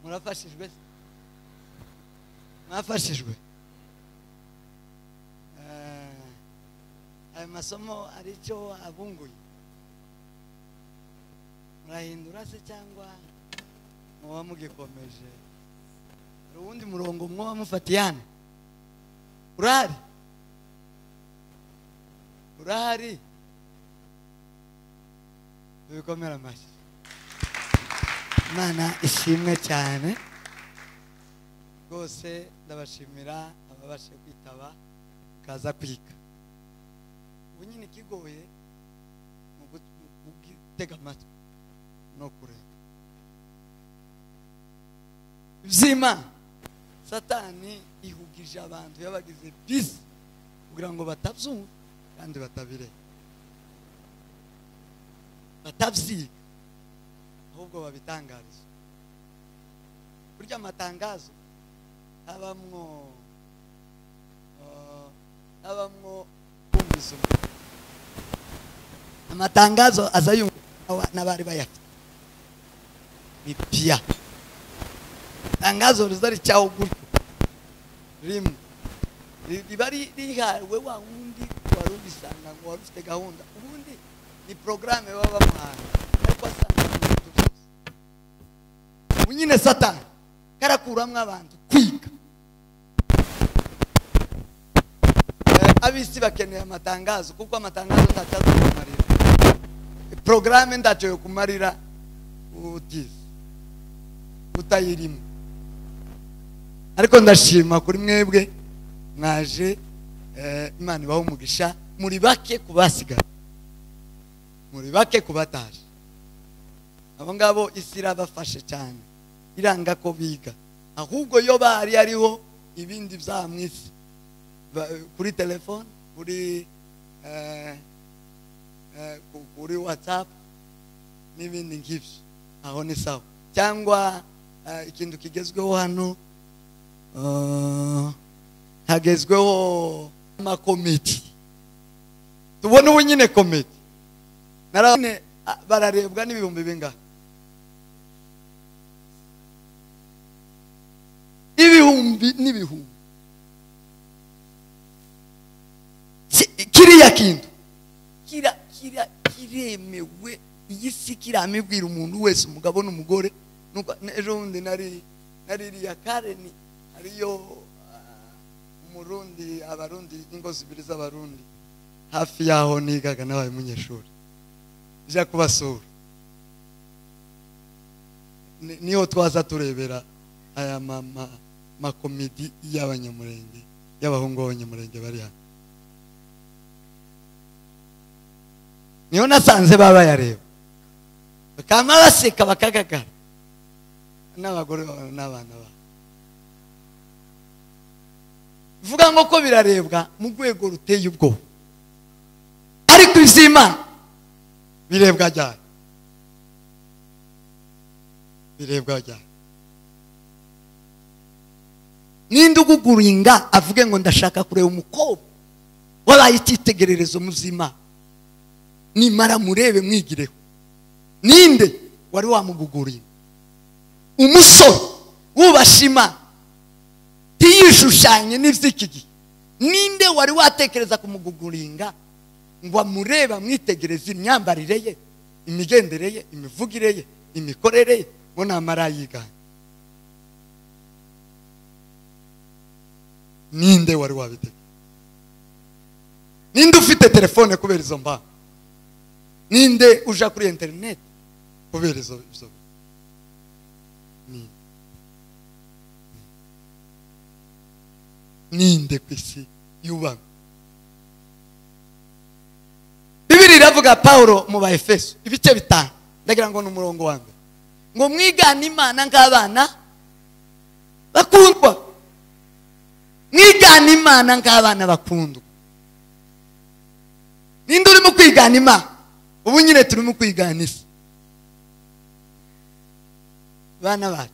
murafashijwe mwafashijwe aya masomo aricyo abunguye murahindura se cyangwa muba mugikomeje uwundi murongo mwoba mufatiyana urahari bikomera amashyi Imana ishimwe cyane rwose ndabashimira ababashe kwitaba kaza kwiga ubu nyine ikigoye mu gutega amatwi no kureba iby'Imana Satani ihugije abantu yabagize bisi kugira ngo batabyumva kandi batabire batabyiga ahubwo babitangariza burya amatangazo abamwo kumvisa amatangazo azayumva n'abari bayafite ni pia tangazo rizari cyaho gutyo rimwe ribari rihawe wa wundi wari ubisanga ngo wari ufite gahunda ubundi ni programme baba bamuhaye ariko asanga unyine Satani karakuramwe abantu kwiga abisi bakeneye amatangazo kuko amatangazo ndacaza kumarira programme ndacho yo kumarira utize utayirimo ariko ndashima kuri mwebwe mwaje Imana ibaho umugisha muri bake kubasigara muri bake kubataje abo ngabo isi irabafashe cyane iranga ko biga ahubwo yo bari ariho ibindi byamwisi kuri telefone kuri WhatsApp n'ibindi ngibyo aho ni sawa cyangwa ikintu kigezweho hano hagezweho amakomiti tubona ubu nyine komiti narabone bararebwa n'ibihumbi bingahe ibihumbi n'ibihumbi kiriya kintu kiremewe iyi si kiramibwira umuntu wese umugabo n'umugore nuko ejo bundi naririya Kareni ariyo umurundi abarundi ingo zibiri z'abarundi hafi yaho nigaga nabaye umunyeshuri ija kubasura niho twaza turebera aya makomedi y'abanyamurenge y'abahungu b'abanyamurenge bari hano niho nasanze baba yareba bakama baseka bakagagara n'abagore n'abana babo vuga ngo ko birarebwa mu rwego ruteye ubwoba ariko iby'Imana birebwa cyane ninde uguguringa avuge ngo ndashaka kureba umukobwa wabaye icyitegererezo mu by'Imana nimara murebe mwigireho ninde wari wamuguguringa umusore wubashima tiyishushanye n'ivy'iki gihe ninde wari watekereza kumuguguringa ngo amureba mwitegereze imyambarire ye imigendere ye imivugire ye imikorere ye ngo namara yigana ninde wari wabitege ninde ufite telefone kubera izo mba ninde uja kuri internet kubera izo ninde kwisi yubanga Bibiri iravuga Paulo mu Baefeso ibice bitanu ndagira ngo n'umurongo wa mbere ngo mwigana Imana nk'abana bakundwa mwigana Imana nk'abana bakundwa ninde urimo kwigana Imana ubu nyine turimo kwigana isi bana bacu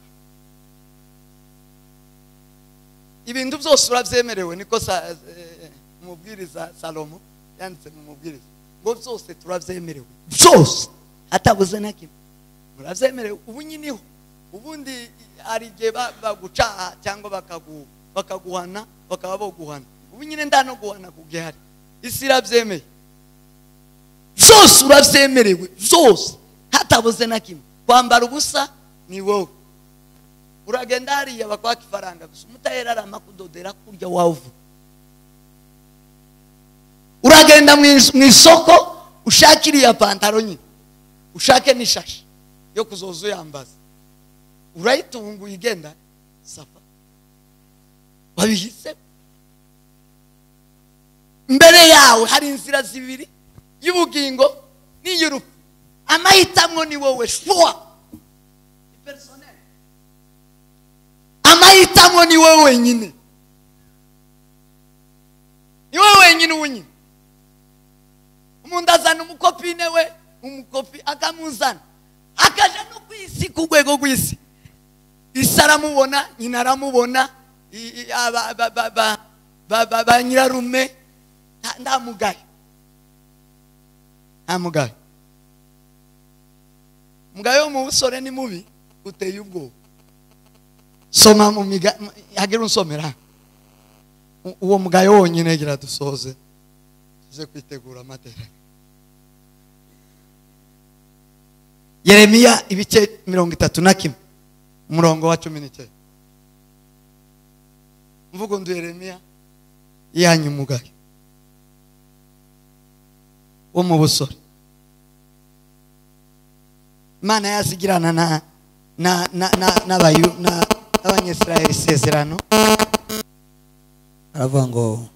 ibintu byose urabyemerewe niko umubwiriza Salomo yanditse mu mubwiriza ngo byose turabyemerewe byose atabuze na kimwe urabyemerewe ubu nyiniho ubundi hari igihe bagucaha cyangwa bakaguhana bakaba boguhana. Ubu nyine ndano guhana kugihari, isi irabyemeye zose, urabyemerewe zose hatabuze na kimwe. Kwambara ubusa ni wowe, uragenda hariya bakwaka ifaranga gusa, umutayera arama kudodera kurya wavu. Uragenda mu isoko ushakiriya pantaro nyine, ushake n'ishashi yo kuzoza uyambaza, urayitunga uyigenda safa. Babihise mbere yawe hari inzira zibiri, y'ubugingo n'iy'urupfu. Amahitamo ni wowe, shwa personnel. Amahitamo ni wowe wenyine, ni wowe wenyine unyine. Umuntu azana umukopine we, umukopi akamuzana akaja no kwisi, ku rwego rw'isi. Isi aramubona, nyina aramubona, ba nyirarume, nta mugayo. Mugayo mu busore ni mubi, uteye ubwoba. Soma mu hagira unsomera uwo mugayo wonyine, gira dusoze tuze kwitegura amateka. Yeremiya ibice 31 umurongo wa 19. Mvugo ndu Yeremiya yanyu mugayo wo mu busore. Imana yasigirana n'abanyesirayeli isezerano, aravuga ngo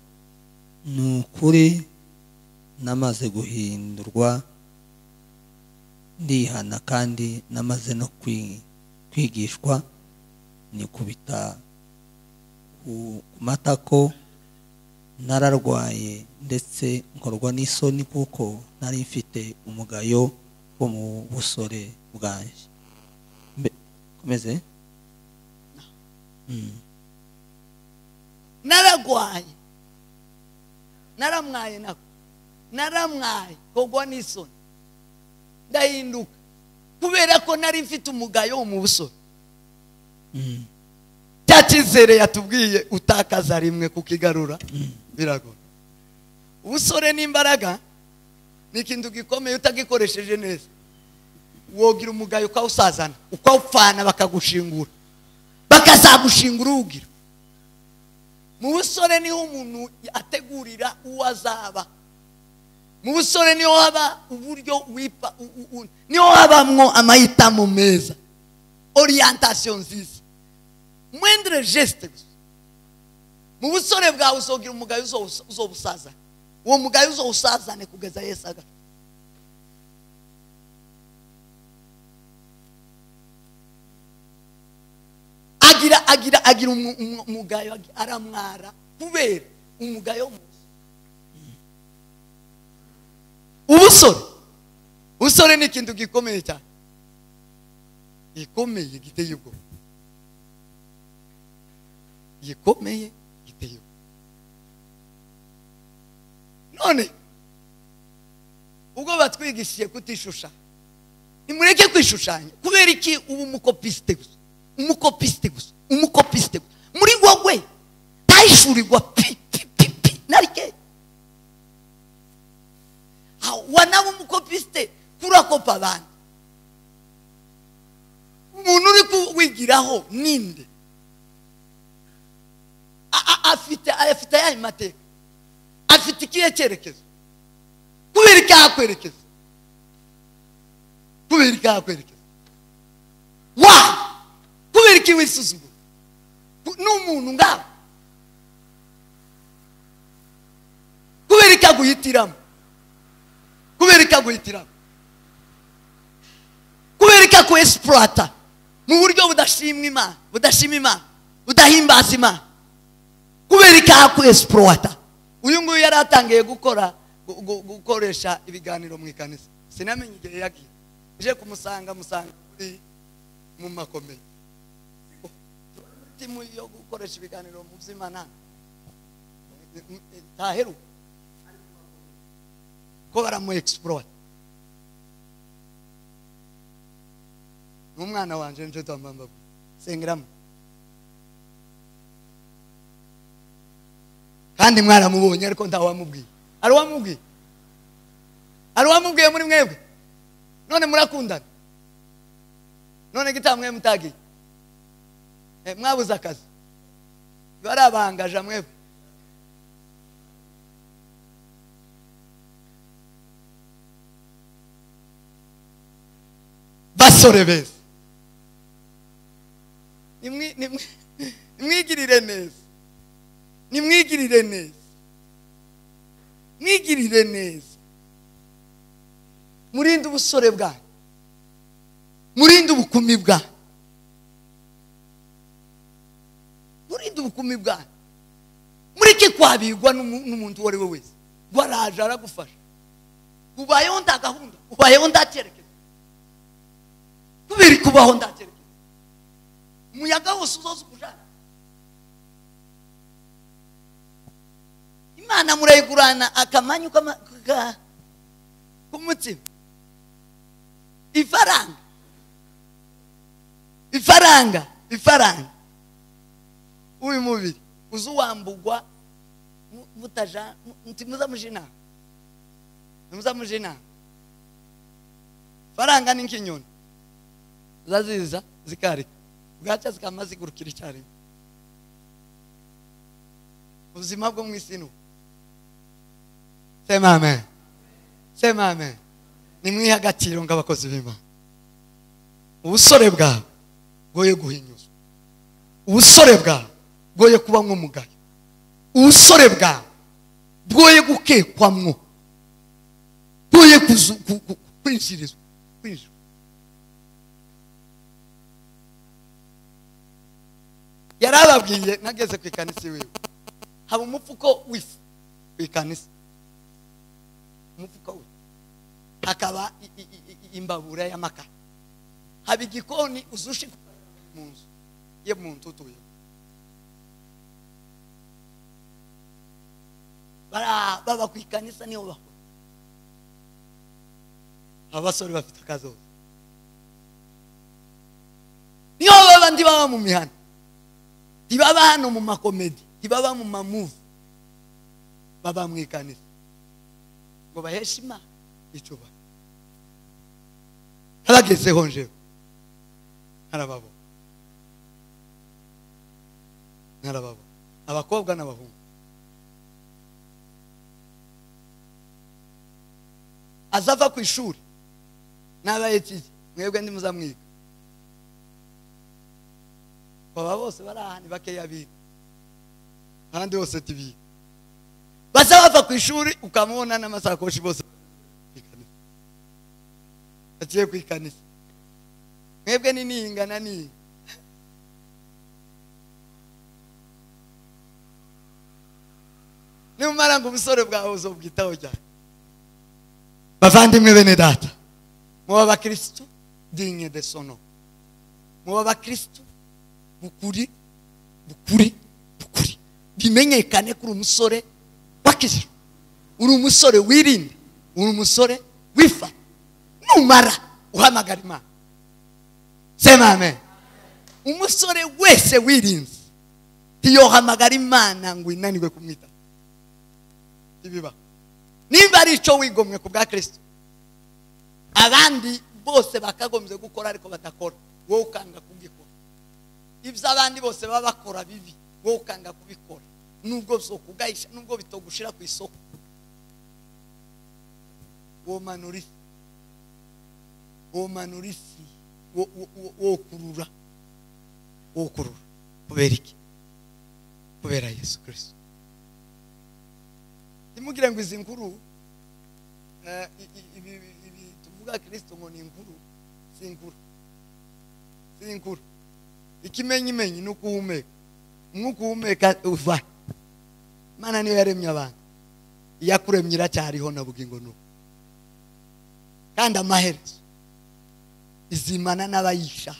ni ukuri namaze guhindurwa, ndihana kandi namaze no kwigishwa, nikubita ku matako, nararwaye ndetse nkorwa n'isoni kuko nari mfite umugayo wo mu busore bwanjye. Komeze. Naragwaye, naramwaye nako, naramwaye kogwa n'isoni, ndahinduka kubera ko nari mfite umugayo wo mu busore. Cyakizere yatubwiye utakaza rimwe kukigarura biragora. Ubusore n'imbaraga ni ikintu gikomeye, utagikoresheje neza wogira umugayo ukawusazana, ukawupfana, bakagushingura, bakazagushingura uwugira. Mu busore niho umuntu ategurira uwo azaba. Mu busore niho haba uburyo wipa, niho habamwo amahitamo meza, orientation nziza, mwendere geste. Mu busore bwawe uzogira umugayo uzobusazana, uwo mugayo uzowusazane kugeza Yesu agapfa. Agira umugayo, aramwara kubera umugayo. Ubusore ni ikintu gikomeye cyane, gikomeye giteye ubwoba, gikomeye giteye ubwoba. None ubwo batwigishiye kutishushanya, nimureke kwishushanya. Kubera iki ubu umukopiste gusa, umukopiste gusa muri wowe taishurirwa pi narike. Wanaba umukopiste kurakopa abantu. Umuntu uri kuwigiraho ninde? Afite yayi mateka, afite ikihe cyerekezo? Kubera iki akwerekeza? Kubera iki wisuzugura n'umuntu ngaho? Kubera iki aguhitiramo? Kubera iki akuexploita mu buryo budashima Imana, budahimbaza Imana? Kubera iki akuexploita? Uyu nguyu yari atangiye gukoresha ibiganiro mu ikanisa, sinamenye igihe yagiye, je kumusanga muri mu makomeye. Timu yo gukoresha ibiganiro mu by'Imana taheru ko baramu exploit. n'umwana wanje nje twambamba sengeramo kandi mwaramubonye ariko ntawamubwiye ari wamubwiye muri mwebwe none murakundana none gitamwe mutagiye mwabuze akazi barabangaje mwebwe basore beza nimwigirire neza mwigirire neza murinde ubusore bwanyu murinde ubukumi bwanyu mureke kwabigwa n'umuntu uwo ari we wese ngo araje aragufasha ubayeho nta gahunda ubayeho ndakerekeza kubera kubaho ndakerekeza umuyaga wose uzoza ukujana Imana murayigurana akamanyu k'umutima ifaranga uyu mubiri uzuwambugwa mutaja muzamujina faranga ni nk'inyoni zaziza zikarika bwaca zikamaze zigurukira icyari ubuzima bwo mw'isi no sema amen nimwiha agaciro ng'abakozi b'Imana ubusore bwawe bwoye guhinyuzwa ubusore bwawe bwoye kuba nk'umugayo ubusore bwawe bwoye gukekwamwo bwoye kwinjirizwa yarababwiye nageze ku ikanisa iwiwe haba umufuko w'ifu ku ikanisa umufuko we hakaba imbabura y'amakara haba igikoni uzushi mu nzu ye mu nzu utuye baba ku ikanisa niho bakora abasore bafite akazoza niho babandi baba mu mihana ntibaba hano mu makomedi ntibaba mu mamuvi baba mu ikanisa ngo baheshe Imana icyubahiro haragezeho njewe narababo abakobwa n'abahungu azava ku ishuri n'abayetizi mwebwe ndi muzamwiga baba bose barahani bakeya biga ahandi hose tibiga baza bava ku ishuri ukamubona n'amasakoshi bose agiye ku ikanisa mwebwe ni ningana ni nimumara ngo ubusore bwawe uzobwitaho cyane bavandimwe bene data muba abakristo digne de son nom muba abakristo bukuri bimenyekane kuri umusore wakijijwe uri umusore wirinde uri umusore wifa numara uhamagara Imana sema amen umusore wese wirinze tiyohamagara Imana ngo inanirwe kumwita ibiba niba ari icyo wigomwe ku bwa Kristo abandi bose bakagombye gukora ariko badakora wowe ukanga kubikora ibyo abandi bose baba bakora bibi wowe ukanga kubikora nubwo so kugayisha nubwo bitogushira ku isoko wo manurisi wo kurura kubera iki kubera Yesu Kristo imugire ngo izi nkuru ibi tuvuga Kristo ngo ni inkuru si inkuru ikimenyimenyi no kuhumeka umwuka uhumeka uva Imana niyo yaremye abantu iyakuremye iracyariho na bugingo no kandi amaherezo izimana n'abayisha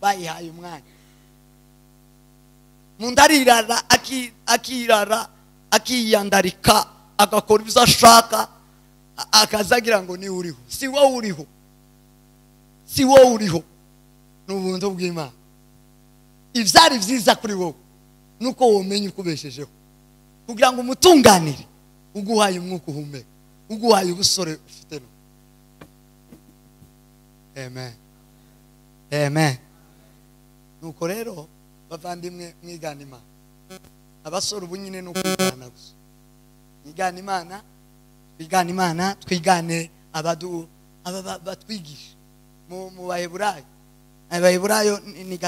bayihaye umwanya umuntu arirara akiyandarika agakora ibyo ashaka akazagira ngo ni uriho si wowe uriho n'ubuntu bw'Imana. Ivyari vyiza kuri wowe nuko womenye ukubeshejeho kugira ngo umutunganire uguhaye umwuka uhumeka, uguhaye ubusore ufite no. Amen. Amen. Nuko rero bavandimwe mwigana Imana. Abasore ubu nyine no kwigana gusa. Mwigana Imana, twigana Imana, twigane batwigisha mu Baheburayo. Abaheburayo ni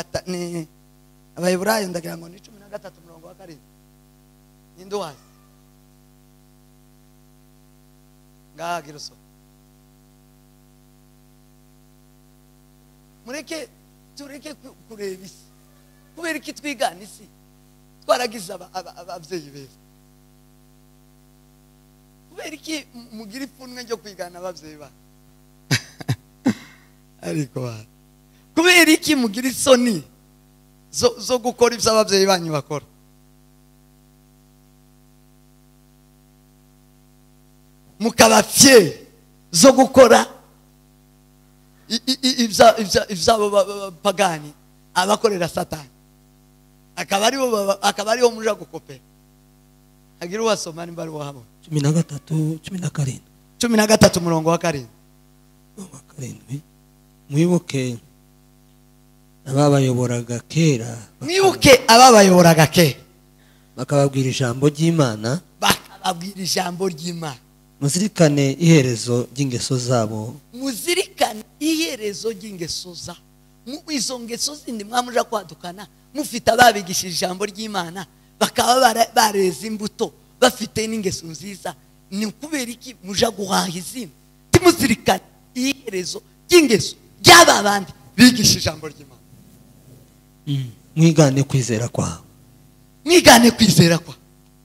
Abaheburayo ndagira ngo ni 13:7. Nindo hasi. Ngagira so. Tureke kureba isi. Kubera iki twigana isi? Twaragize abavyeyi beza. Kubera iki mugira ipfunwe ryo kwigana abavyeyi ba? Ariko kubera iki mugira isoni zo gukora ibyo abavyeyi banyu bakora? Mukaba fier zo gukora ivyabo pagani abakorera Satani. Akaba ariho muja gukopera. Agira wasoma nimba ari wahabo 13:7. Mwibuke ababayoboraga kera. Mwibuke ababayoboraga kera. Bakababwira ijambo ry'Imana. Muzirikane iherezo ry'ingeso zabo. Muzirikane iherezo ry'ingeso zabo. Izo ngeso zindi mwamuja kwadukana mufite ababigishije ijambo ry'Imana bakaba bareze imbuto bafite n'ingeso nziza. Ni kubera iki muja guhaha izina? Timuzirikane iherezo ry'ingeso ry'aba bandi bigishije ijambo ry'Imana. Mwigane kwizera kwa. Mwigane kwizera kwa.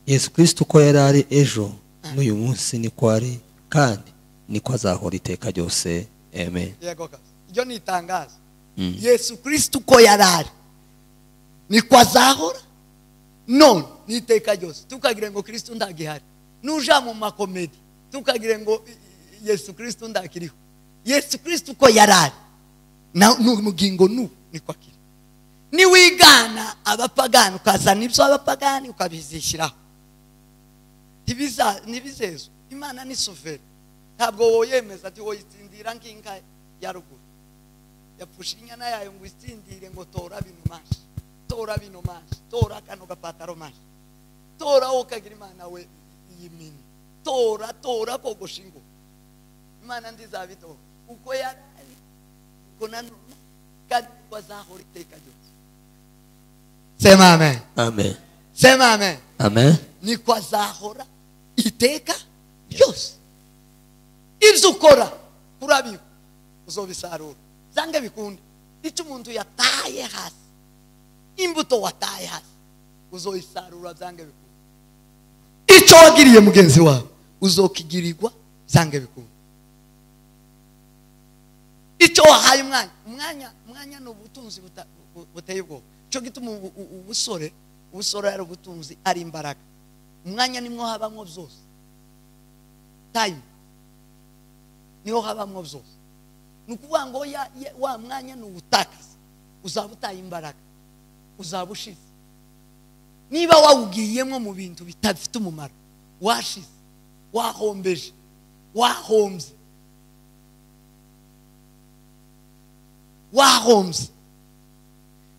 Yesu Kristo ko yarari ejo n'uyu munsi niko ari kandi niko azahora iteka ryose. Amen. Yego ka. Iyo ni itangazo. Yesu Kristo ko yarari niko azahora none n'iteka ryose. Tukagire ngo Kristo ndagihari. Nuja mu makomedi tukagire ngo Yesu Kristo ndakiriho. Yesu Kristo ko yarari na n'umugingo niko akiri. Ni wigana abapagani ukazana ibyo abapagani ukabizishiraho. Nibizezo Imana ni souverain. Ntabwo woyemeza ati woyitsindira nkinka ya ruguru. Yapfusha inyana yayo ngo isindire ngo tora bino mashi. Tora bino mashi. Tora kano gapataro mashi. Tora ukagira Imana we yimini. Tora kogoshingo. Imana ndizabito. Uko yarari kona kandi kwazahora iteka ryose. Sema amen. Amen. Sema amen. Amen. Ni kwazahora iteka ryose. Ibyo ukora kurabiho uzobisarura. Zange bikunde. Icyo umuntu yataye hasi. Imbuto wataye hasi uzoisarura zange bikunde. Icyo wagiriye mugenzi wawe uzokigirirwa zange bikunde. Icyo wahaye umwanya n'ubutunzi buteye ubwoba. Cyo gituma ubusore ari ubutunzi ari imbaraga. Umwanya nimwo habamwo byose. Time niho habamwo byose. Nukuvuga ngo wa mwanya n'ubutakaza uzabutaye imbaraga uzabushize. Niba wawugiyemo mu bintu bitafite umumaro washize wahombeje wahombye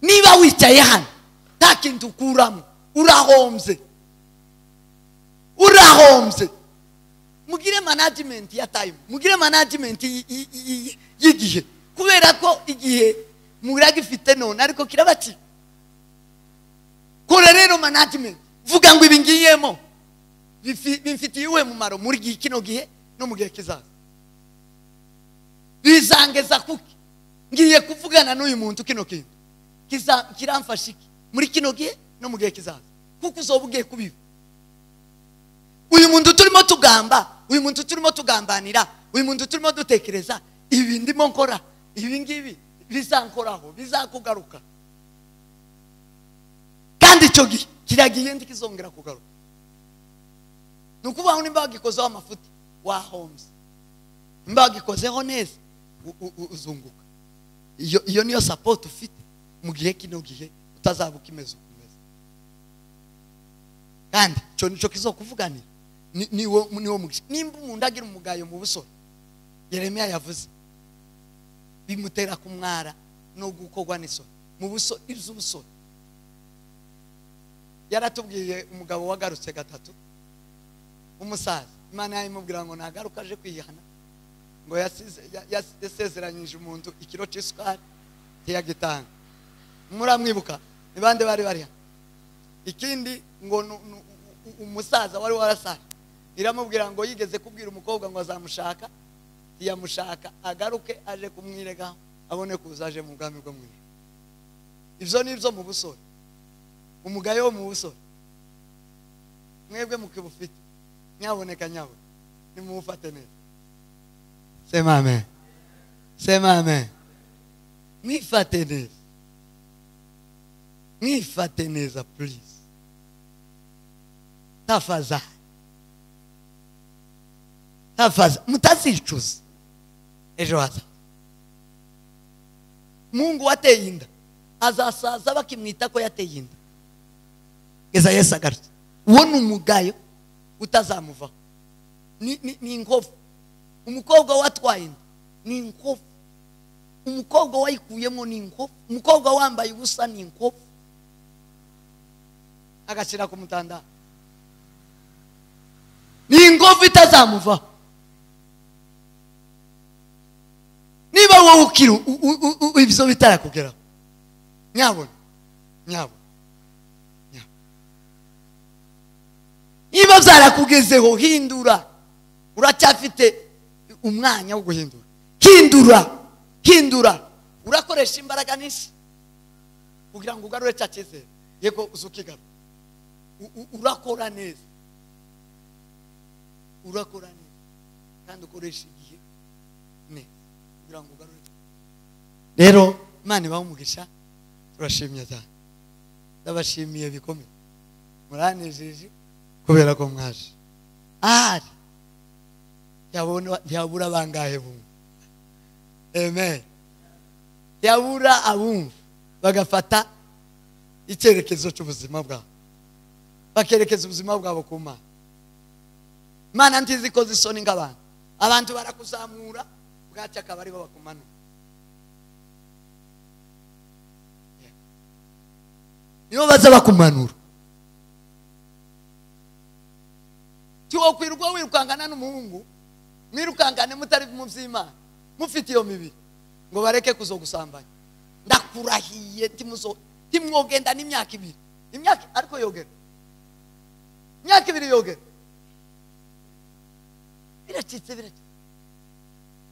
niba wicaye hano nta kintu ukuramo urahombye mugire management ya time mugire management y'igihe kubera ko igihe muragifite none ariko kirabati kora rero management vuga ngo ibingiyemo bimfitiye uwe mumaro muri kino gihe no mu gihe kizaza bizangeza kuki ngiye kuvugana n'uyu muntu kino kintu kiramfasha iki muri kino gihe no mu gihe kizaza kuko uzobugiye kubiba. Uyu muntu turimo tugambanira uyu muntu turimo dutekereza ibi ndimo nkora ibi ngibi bizankoraho bizakugaruka kandi cyo kiragiye ndikizongera kugaruka. Nukubaho nimba wagikozeho amafuti wahombye, nimba wagikozeho neza uzunguka. iyo niyo support ufite mu gihe kino gihe utazaba ukimeze ukomeza. Kandi cyo nico kizokuvuganira niwo mugisha. Nimba umuntu agira umugayo mu busore, Yeremiya yavuze bimutera kumwara no gukogwa n'isoni mu busore iz'ubusore. Yaratubwiye umugabo wagarutse gatatu, umusaza, Imana yayimubwira ngo nagaruka aje kwihana, ngo yasezeranyije umuntu ikiro cy'isukari ntiyagitanga. Muramwibuka ni bande bari bari? Ikindi ngo umusaza wari warasaye, iramubwira ngo yigeze kubwira umukobwa ngo azamushaka, ntiyamushaka, agaruke aje kumwirega abone kuzaje mu bwami bwo mwire. Ivyo nivyo mu busore, umugayo mu busore. Mwebwe mukibufite nyaboneka nyabo nimufate neza. Sema amen. Sema amen. Mwifate neza. Mwifate neza please. Tafadhali. Tafadhali mutazicuza ejo haza. Mungu wateye inda azasaza bakimwita ko yateye inda. Geza Yesu agarutse, uwo ni umugayo utazamuvaho. Ni inkovu. Umukobwa watwaye inda ni inkovu. Umukobwa wayikuyemo ni inkovu. Umukobwa wambaye ubusa ni inkovu. Agashira ku mutanda ni inkovu itazamuvaho. Niba wowe ukiri ibyo bitarakugeraho, nyabona niba byarakugezeho, hindura. Uracyafite umwanya wo guhindura. Hindura. Urakoresha imbaraga nyinshi kugira ngo ugarure cya cyizere. Yego uzukigarura. Urakora neza kandi ukoresha igihe neza kugira ngo ugarure. Rero Imana ibahe umugisha, turashimye cyane. Ndabashimiye bikomeye, muranejeje kubera ko mwaje. Ahari ntiyabura bangahe bumva. Amen. Ntiyabura abumva bagafata icyerekezo cy'ubuzima bwabo, bakerekeza ubuzima bwabo ku Mana. Imana ntizi ko zisoni nk'abantu. Abantu barakuzamura bwacya akaba aribo bakumanura. Nibo baza bakumanura. Tiwo kwirwa wirukangana n'umuhungu, mwirukangane mutari mu by'Imana, mufite iyo mibiri ngo bareke kuzogusambanya. Ndakurahiye timwogenda n'imyaka 2. Imyaka ariko yogera. Imyaka 2 yogera.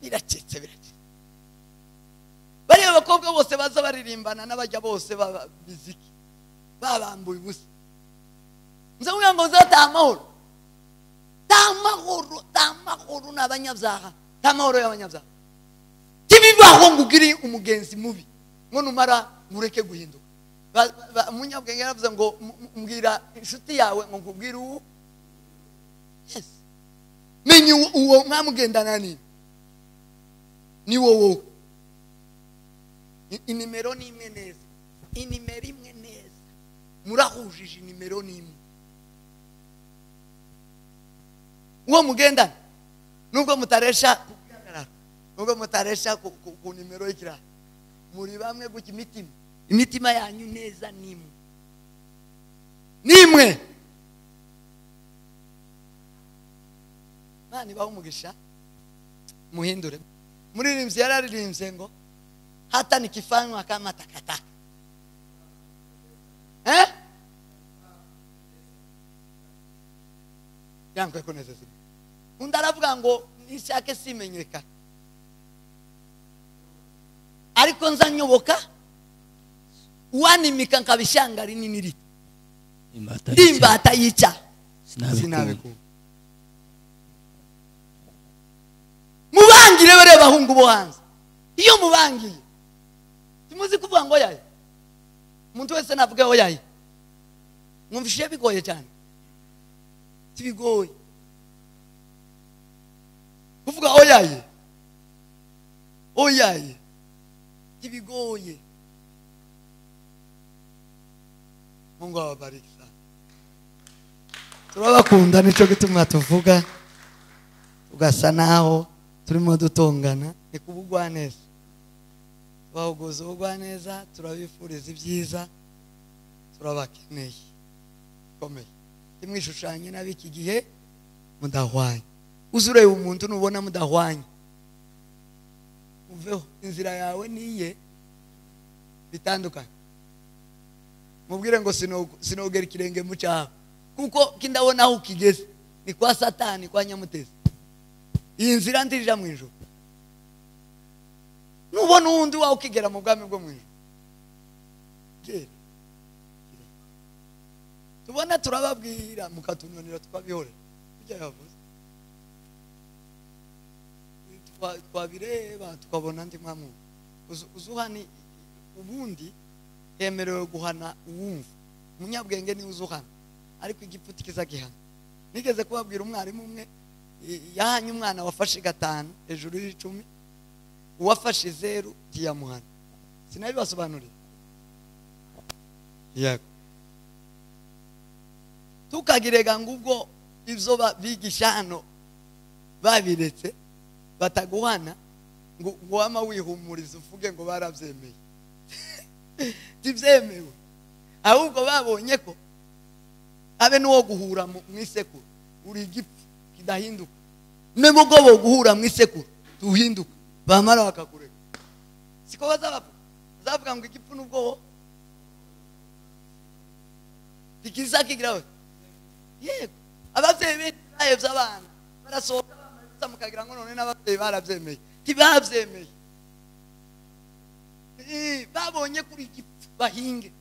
Biracitse. Bari abakobwa bose baza baririmbana n'abajya bose babiziki. Babambuye ubusa. Nze ngo zatamahoro. Tamahoro n'abanyabyaha. Tamahoro y'abanyabyaha. Tibibaho ngugiri umugenzi mubi. Ngo numara mureke guhinduka. Umunyabwenge yaravuze ngo mbwira inshuti yawe ngo nkubwire uwo. Yes. Menye uwo mwamugendana nini. Ni wowe. Inimero ni imwe neza. Inimero imwe neza. Murahujije inimero ni imwe. Uwo mugendana nubwo mutaresha kugaragara, nubwo mutaresha ku nimero y'ikira, muri bamwe guki imitima yanyu neza nimwe. Mani baho umugisha muhindure. Muririmbyi yararirimbye ngo hata nikifanywa kama takataka. Yankwe kunezeza. Undaravuga ngo nishake simenyeka. Ariko nzanyoboka uwanimika nkabishanga rinini rito. Imbata yica. Sinabe ku. Mubangire bare bahungu bo hanze. Iyo mubangiye timuzi kuvuga ngo yaye. Umuntu wese navuga ngo yaye. Mwumvishe bigoye cyane. Tibigoye. Kuvuga oyaye. tibigoye. Mungu awabariki sana. Turabakunda nico gituma tuvuga ugasa naho turimo dutongana ni kubugwa neza. Bahuguza ubugwa neza, turabifuriza ibyiza, turabakeneye komeye. Timwishushanye nabiki gihe mudahwanye. Uzure umuntu nubona mudahwanye, uveho inzira yawe niye bitandukanye. Mubwire ngo sinogera ikirenge mu cyaha, kuko kindabona aho ukigeze ni kwa Satani, kwa Nyamutezi. Iyi nzira ndirija mu ijuru. Nubona undi wawe ukigera mu bwami bwo mu ijuru. Tubona turababwira mukatunanira tukabihorera. Bijya yavuze. Twabireba tukabona ndi mwamu. Uzuhani ubundi hemerewe guhana uwumva. Umunyabwenge ni uzuhana, ariko igipfuti kizagihana. Nigeze kubabwira umwarimu umwe yahanye umwana wafashe 5 hejuru y'10, uwafashe 0 tiyamuhana. Sinabibasobanurira. Yego. Tukagirega ngubwo ivyo bigisha hano babiretse bataguhana ngo wama wihumuriza uvuge ngo baravyemeye. Tivyemewe. Ahubwo babonye ko abe nuwo guhura mu isekuru uri igipfu kidahinduka. Memugo bo guhura mu isekuru tuhinduka. Bamara bakakureka. Siko bazavuga ngo igipfu nubwo dikiza kigrawe. Yego. Abavyeyi bahevye abana barasohoka bamaze mukagira ngo none n'abavyeyi baravyemeye. Tibavyemeye. Babonye kuri igipfu bahinge.